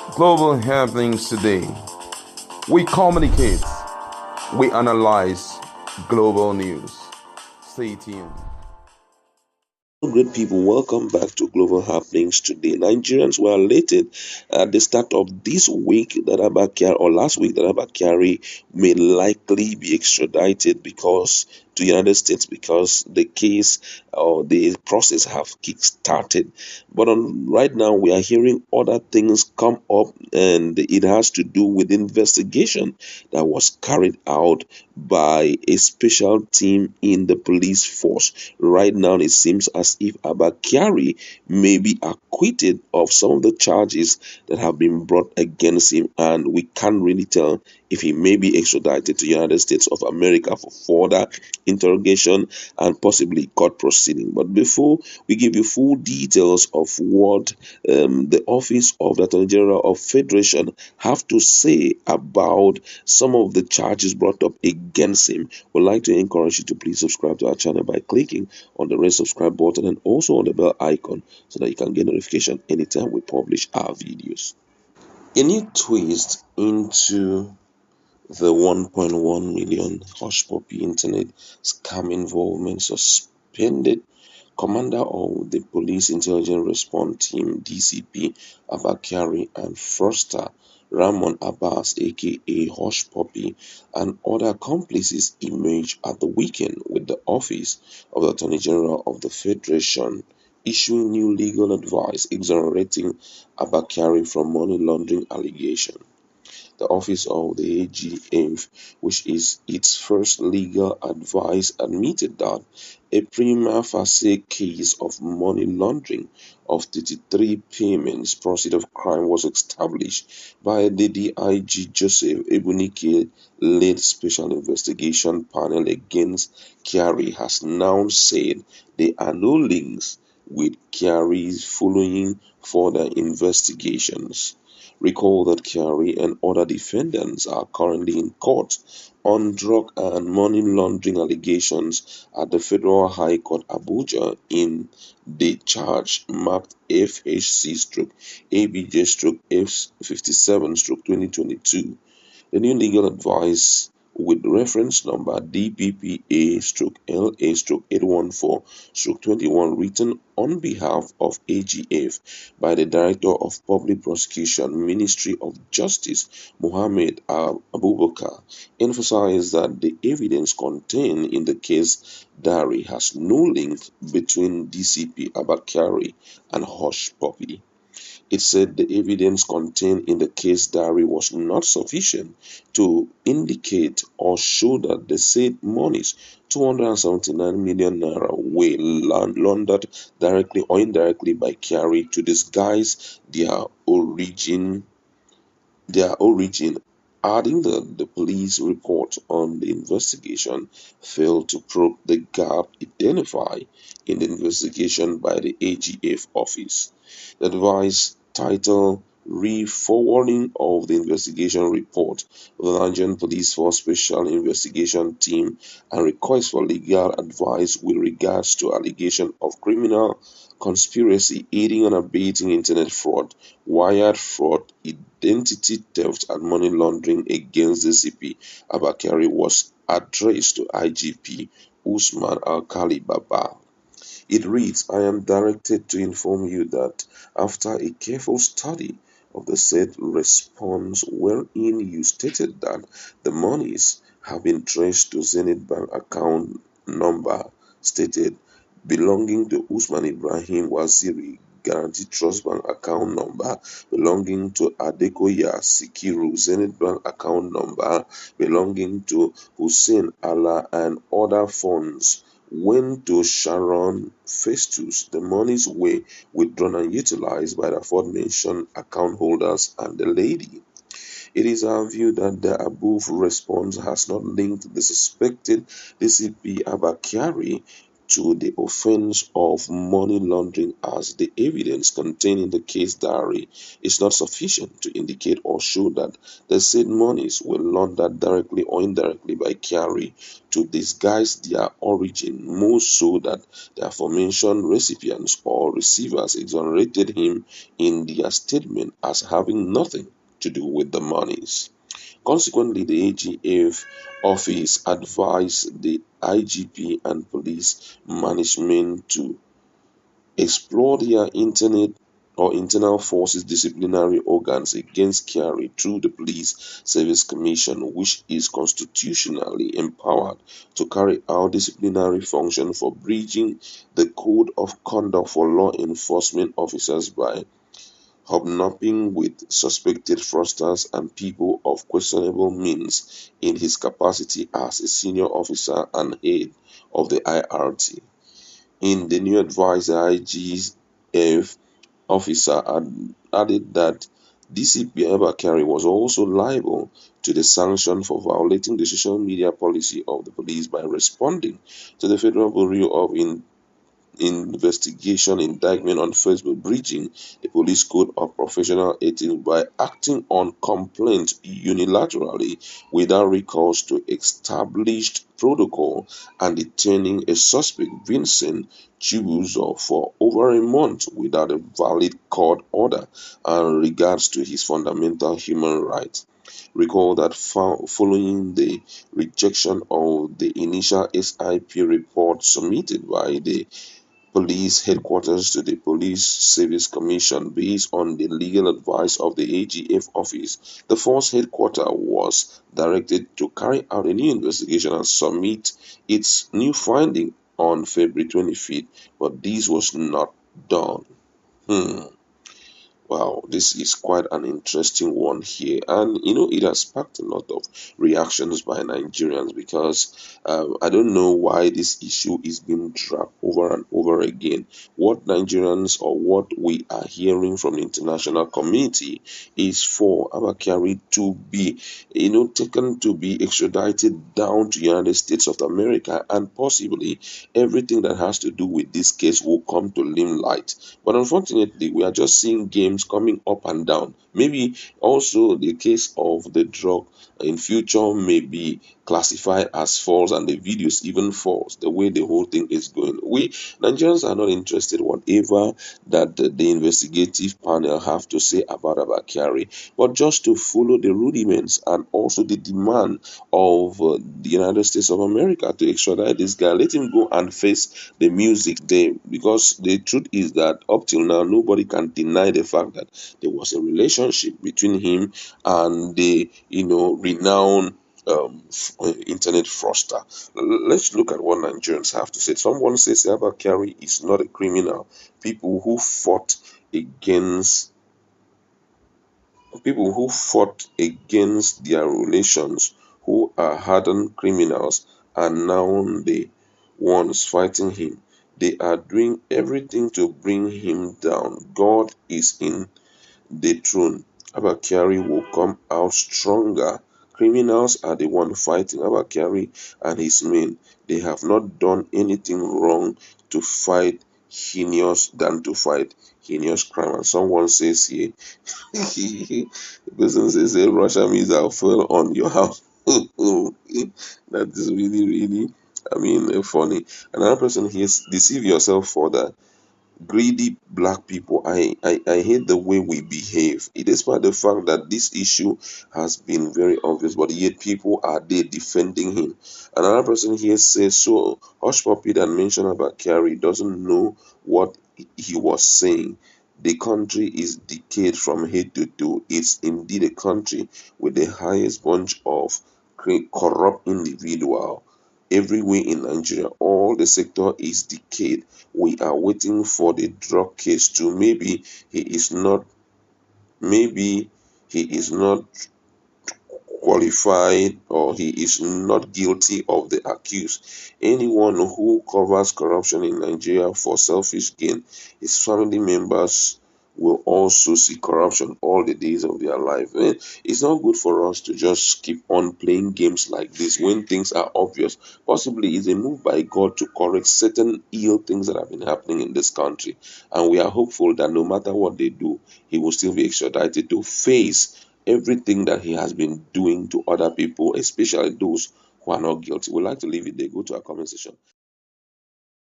Global happenings today. We communicate, we analyze global news. Stay tuned. Great people, welcome back to Global Happenings today. Nigerians were elated at the start of this week that Abba Kyari, or last week, that Abba Kyari may likely be extradited because to the United States because the case or the process have kick-started. But right now, we are hearing other things come up, and it has to do with investigation that was carried out by a special team in the police force. Right now, it seems as if Abba Kyari may be acquitted of some of the charges that have been brought against him, and we can't really tell if he may be extradited to the United States of America for further interrogation and possibly court proceeding. But before we give you full details of what the Office of the Attorney General of Federation have to say about some of the charges brought up against him, we'd like to encourage you to please subscribe to our channel by clicking on the red subscribe button and also on the bell icon so that you can get notification anytime we publish our videos. A new twist into the 1.1 million Hushpuppi internet scam involvement suspended Commander of the Police Intelligence Response Team (DCP) Abba Kyari and Froster Ramon Abbas aka Hushpuppi and other accomplices emerged at the weekend, with the Office of the Attorney General of the Federation issuing new legal advice exonerating Abba Kyari from money laundering allegations. The Office of the AGF, which is its first legal advice, admitted that a prima facie case of money laundering of 33 payments proceeds of crime was established by the DIG Joseph Ebunike-led Special Investigation Panel against Kyari has now said there are no links with Kyari following further investigations. Recall that Kyari and other defendants are currently in court on drug and money laundering allegations at the Federal High Court Abuja in the charge marked FHC/ABJ/F57/2022. The new legal advice with reference number DPPA/LA/814/21 written on behalf of AGF by the Director of Public Prosecution, Ministry of Justice, Mohammed Abubakar, emphasized that the evidence contained in the case diary has no link between DCP Abba Kyari and Hushpuppi. It said the evidence contained in the case diary was not sufficient to indicate or show that the said monies, 279 million naira, were laundered directly or indirectly by Kyari to disguise their origin, adding that the police report on the investigation failed to probe the gap identified in the investigation by the AGF office. The advice, titled Re-Forwarding of the Investigation Report of the Nigerian Police Force Special Investigation Team and Request for Legal Advice with regards to allegation of criminal conspiracy, aiding and abetting internet fraud, wired fraud, identity theft, and money laundering against DCP Abba Kyari was addressed to IGP Usman Alkali Baba. It reads, I am directed to inform you that after a careful study of the said response wherein you stated that the monies have been traced to Zenith Bank account number stated belonging to Usman Ibrahim Waziri Guarantee Trust Bank account number belonging to Adekoya Sikiru Zenith Bank account number belonging to Hussein Allah and other funds went to Sharon Festus. The monies were withdrawn and utilized by the aforementioned account holders and the lady. It is our view that the above response has not linked the suspected DCP Abba Kyari to the offense of money laundering, as the evidence contained in the case diary is not sufficient to indicate or show that the said monies were laundered directly or indirectly by Kyari to disguise their origin, more so that the aforementioned recipients or receivers exonerated him in their statement as having nothing to do with the monies. Consequently, the AGF office advised the IGP and police management to explore their internal forces disciplinary organs against Kyari through the Police Service Commission, which is constitutionally empowered to carry out disciplinary function for breaching the code of conduct for law enforcement officers by hobnobbing with suspected fraudsters and people of questionable means in his capacity as a senior officer and head of the IRT. In the new advice, the IGF officer added that DCP Abba Kyari was also liable to the sanction for violating the social media policy of the police by responding to the Federal Bureau of Investigation indictment on Facebook breaching the police code of professional ethics by acting on complaint unilaterally without recourse to established protocol and detaining a suspect, Vincent Chibuzo, for over a month without a valid court order and regards to his fundamental human rights. Recall that following the rejection of the initial SIP report submitted by the police headquarters to the Police Service Commission based on the legal advice of the AGF office, the force headquarters was directed to carry out a new investigation and submit its new finding on February 25th, but this was not done. Hmm. Wow, this is quite an interesting one here, and it has sparked a lot of reactions by Nigerians because I don't know why this issue is being dragged over and over again. What Nigerians or what we are hearing from the international community is for Abba Kyari to be, taken to be extradited down to United States of America, and possibly everything that has to do with this case will come to limelight. But unfortunately, we are just seeing games coming up and down. Maybe also the case of the drug in future may be classified as false and the videos even false, the way the whole thing is going. We Nigerians are not interested whatever that the investigative panel have to say about Abba Kyari, but just to follow the rudiments and also the demand of the United States of America to extradite this guy, let him go and face the music there, because the truth is that up till now nobody can deny the fact that there was a relationship between him and the renowned internet fraudster. Let's look at what Nigerians have to say. Someone says Abba Kyari is not a criminal. People who fought against their relations, who are hardened criminals, are now the ones fighting him. They are doing everything to bring him down. God is in the throne. Abba Kyari will come out stronger. Criminals are the one fighting Abba Kyari and his men. They have not done anything wrong to fight heinous crime. And someone says here, the person says a Russian missile fell on your house. That is really, really, funny. Another person here, deceive yourself for that. Greedy black people, I hate the way we behave. Despite the fact that this issue has been very obvious, but yet people are there defending him. Another person here says, so Hushpuppi that mentioned about Kyari doesn't know what he was saying. The country is decayed from head to toe. It's indeed a country with the highest bunch of corrupt individual everywhere in Nigeria. All the sector is decayed. We are waiting for the drug case to maybe he is not qualified, or he is not guilty of the accused. Anyone who covers corruption in Nigeria for selfish gain, his family members will also see corruption all the days of their life. It's not good for us to just keep on playing games like this when things are obvious. Possibly it's a move by God to correct certain ill things that have been happening in this country. And we are hopeful that no matter what they do, he will still be extradited to face everything that he has been doing to other people, especially those who are not guilty. We'd like to leave it there. Go to our comment section.